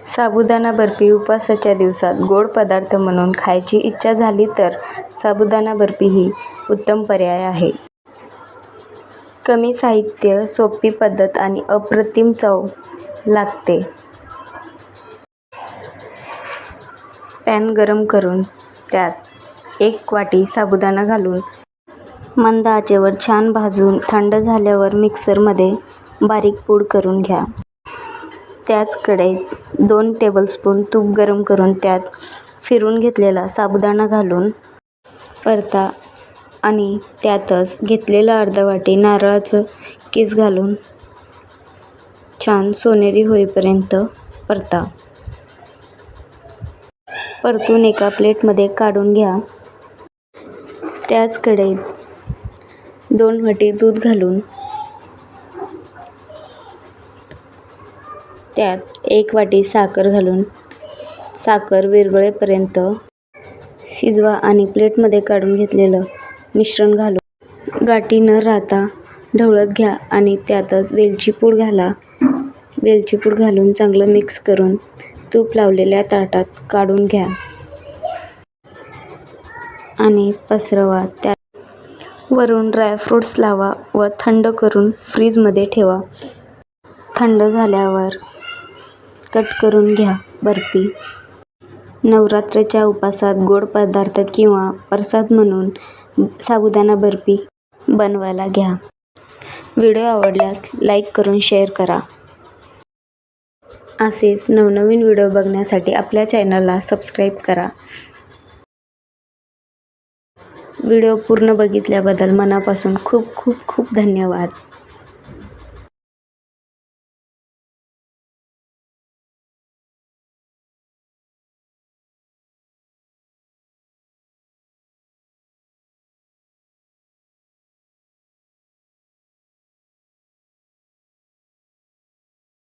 साबुदाणा बर्फी उपवासाच्या दिवसात गोड पदार्थ म्हणून खायची इच्छा झाली तर साबुदाणा बर्फी ही उत्तम पर्याय आहे. कमी साहित्य, सोपी पद्धत आणि अप्रतिम चव लागते. पॅन गरम करून त्यात 1 वाटी साबुदाणा घालून मंद आचेवर छान भाजून थंड झाल्यावर मिक्सरमध्ये बारीक पूड करून घ्या. त्याच कढईत 2 टेबलस्पून तूप गरम करून त्यात फिरवून घेतलेला साबुदाणा घालून परता आणि त्यातच घेतलेलं अर्धा वाटी नारळाचं कीस घालून छान सोनेरी होईपर्यंत परता. परतून एका प्लेटमध्ये काढून घ्या. त्याच कढईत 2 वाटी दूध घालून त्यात 1 वाटी साखर घालून साखर विरघळेपर्यंत शिजवा आणि प्लेटमध्ये काढून घेतलेलं मिश्रण घालून गाठी न राहता ढवळत घ्या आणि त्यातच वेलची पूड घाला. वेलची पूड घालून चांगलं मिक्स करून तूप लावलेल्या ताटात काढून घ्या आणि पसरवा. त्यात वरून ड्रायफ्रूट्स लावा व थंड करून फ्रीजमध्ये ठेवा. थंड झाल्यावर कट करून घ्या. बर्फी नवरात्राच्या उपवासात गोड पदार्थ किंवा प्रसाद म्हणून साबुदाणा बर्फी बनवायला घ्या. व्हिडिओ आवडल्यास लाईक करून शेअर करा. असेच नवनवीन व्हिडिओ बघण्यासाठी आपल्या चॅनलला सबस्क्राईब करा. व्हिडिओ पूर्ण बघितल्याबद्दल मनापासून खूप खूप खूप धन्यवाद.